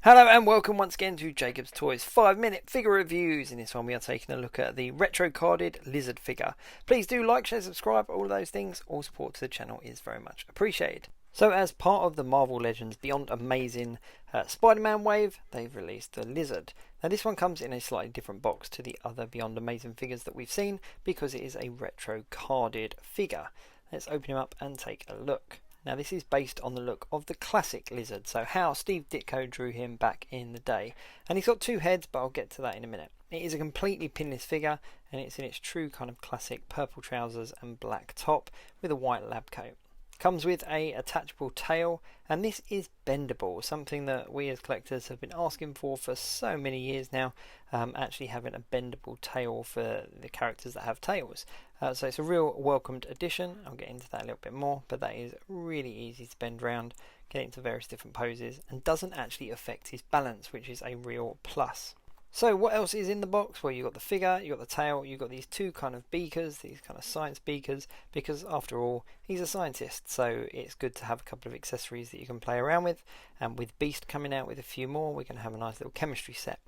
Hello and welcome once again to Jacob's Toys 5-minute figure reviews. In this one we are taking a look at the retro carded lizard figure. Please do like, share, subscribe, all of those things. All support to the channel is very much appreciated. So as part of the Marvel Legends Beyond Amazing Spider-Man wave, they've released the lizard. Now this one comes in a slightly different box to the other Beyond Amazing figures that we've seen because it is a retro carded figure. Let's open him up and take a look. Now this is based on the look of the classic lizard, so how Steve Ditko drew him back in the day. And he's got two heads, but I'll get to that in a minute. It is a completely pinless figure, and it's in its true kind of classic purple trousers and black top with a white lab coat. Comes with a attachable tail, and this is bendable, something that we as collectors have been asking for so many years now, actually having a bendable tail for the characters that have tails. So it's a real welcomed addition. I'll get into that a little bit more, but that is really easy to bend around, get into various different poses, and doesn't actually affect his balance, which is a real plus. So what else is in the box? Well, you've got the figure, you've got the tail, you've got these two kind of beakers, these kind of science beakers, because after all, he's a scientist, so it's good to have a couple of accessories that you can play around with. And with Beast coming out with a few more, we're going to have a nice little chemistry set.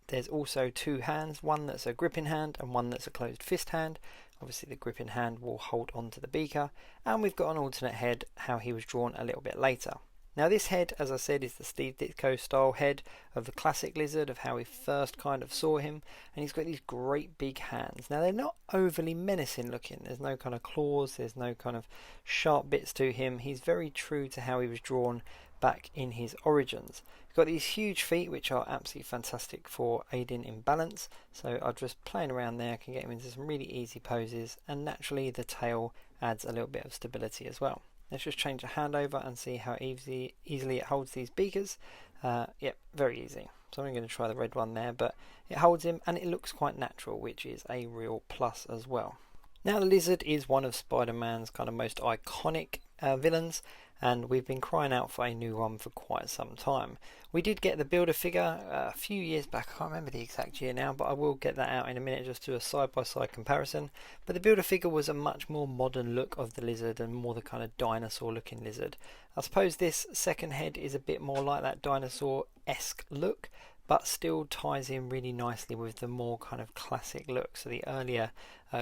There's also two hands, one that's a gripping hand and one that's a closed fist hand. Obviously the gripping hand will hold onto the beaker, and we've got an alternate head, how he was drawn a little bit later. Now this head, as I said, is the Steve Ditko style head of the classic lizard, of how we first kind of saw him, and he's got these great big hands. Now they're not overly menacing looking, there's no kind of claws, there's no kind of sharp bits to him. He's very true to how he was drawn back in his origins. He's got these huge feet which are absolutely fantastic for aiding in balance, so I'm just playing around there, I can get him into some really easy poses, and naturally the tail adds a little bit of stability as well. Let's just change the hand over and see how easily it holds these beakers. Yep, very easy. So I'm going to try the red one there, but it holds him and it looks quite natural, which is a real plus as well. Now the lizard is one of Spider-Man's kind of most iconic villains, and we've been crying out for a new one for quite some time. We did get the Builder figure a few years back, I can't remember the exact year now, but I will get that out in a minute just to do a side-by-side comparison. But the Builder figure was a much more modern look of the lizard and more the kind of dinosaur looking lizard. I suppose this second head is a bit more like that dinosaur-esque look, but still ties in really nicely with the more kind of classic look. So the earlier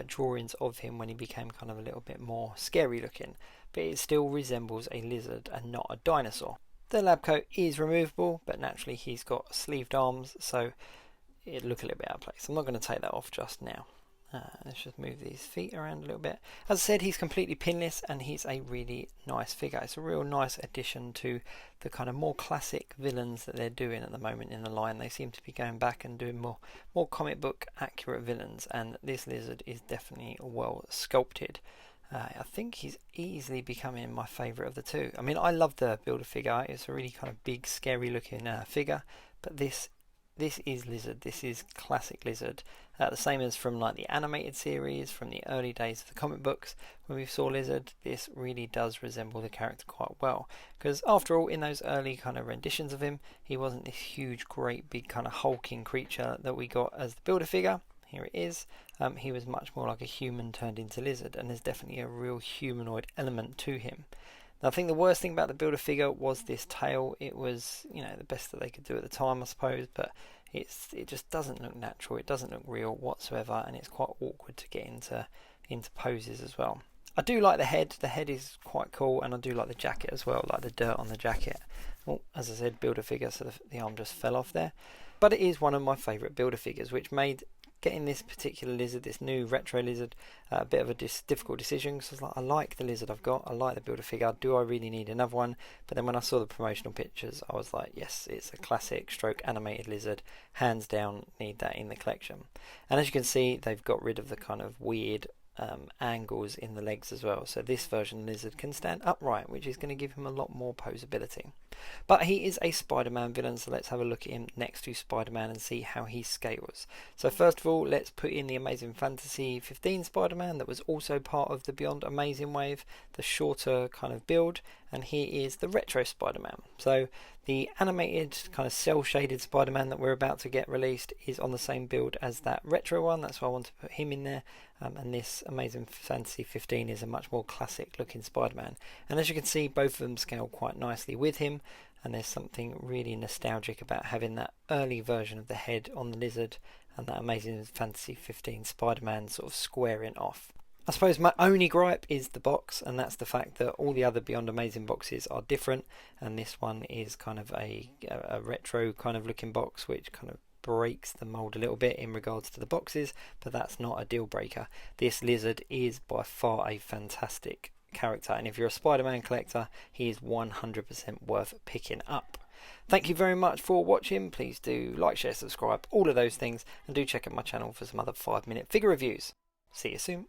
drawings of him when he became kind of a little bit more scary looking, but it still resembles a lizard and not a dinosaur. The lab coat is removable, but naturally he's got sleeved arms, so it'll look a little bit out of place. I'm not going to take that off just now. Let's just move these feet around a little bit. As I said, he's completely pinless and he's a really nice figure. It's a real nice addition to the kind of more classic villains that they're doing at the moment in the line. They seem to be going back and doing more comic book accurate villains, and this lizard is definitely well sculpted. I think he's easily becoming my favourite of the two. I mean, I love the Builder figure. It's a really kind of big, scary looking figure, but this is lizard. This is classic lizard. The same as from like the animated series, from the early days of the comic books when we saw lizard. This really does resemble the character quite well, because after all, in those early kind of renditions of him, he wasn't this huge, great, big kind of hulking creature that we got as the Builder figure. Here it is. He was much more like a human turned into lizard, and there's definitely a real humanoid element to him. Now, I think the worst thing about the Builder figure was this tail. It was, the best that they could do at the time, I suppose, but it just doesn't look natural. It doesn't look real whatsoever, and it's quite awkward to get into poses as well. I do like the head. The head is quite cool, and I do like the jacket as well, like the dirt on the jacket. Well, as I said, Builder figure, so the arm just fell off there. But it is one of my favourite Builder figures, which made getting this particular lizard, this new retro lizard, a bit of a difficult decision, because I like the lizard I've got, I like the Builder figure, do I really need another one? But then when I saw the promotional pictures, I was like, yes, it's a classic stroke animated lizard, hands down, need that in the collection. And as you can see, they've got rid of the kind of weird angles in the legs as well, so this version lizard can stand upright, which is going to give him a lot more posability. But he is a Spider-Man villain, so let's have a look at him next to Spider-Man and see how he scales. So first of all, let's put in the Amazing Fantasy 15 Spider-Man that was also part of the Beyond Amazing wave, the shorter kind of build, and here is the retro Spider-Man. So the animated kind of cel-shaded Spider-Man that we're about to get released is on the same build as that retro one, that's why I want to put him in there. And this Amazing Fantasy 15 is a much more classic looking Spider-Man, and as you can see, both of them scale quite nicely with him. and there's something really nostalgic about having that early version of the head on the Lizard and that Amazing Fantasy 15 Spider-Man sort of squaring off. I suppose my only gripe is the box, and that's the fact that all the other Beyond Amazing boxes are different, and this one is kind of a retro kind of looking box, which kind of breaks the mold a little bit in regards to the boxes, but that's not a deal breaker. This Lizard is by far a fantastic character, and if you're a Spider-Man collector, he is 100% worth picking up. Thank you very much for watching. Please do like, share, subscribe, all of those things, and do check out my channel for some other 5-minute figure reviews. See you soon.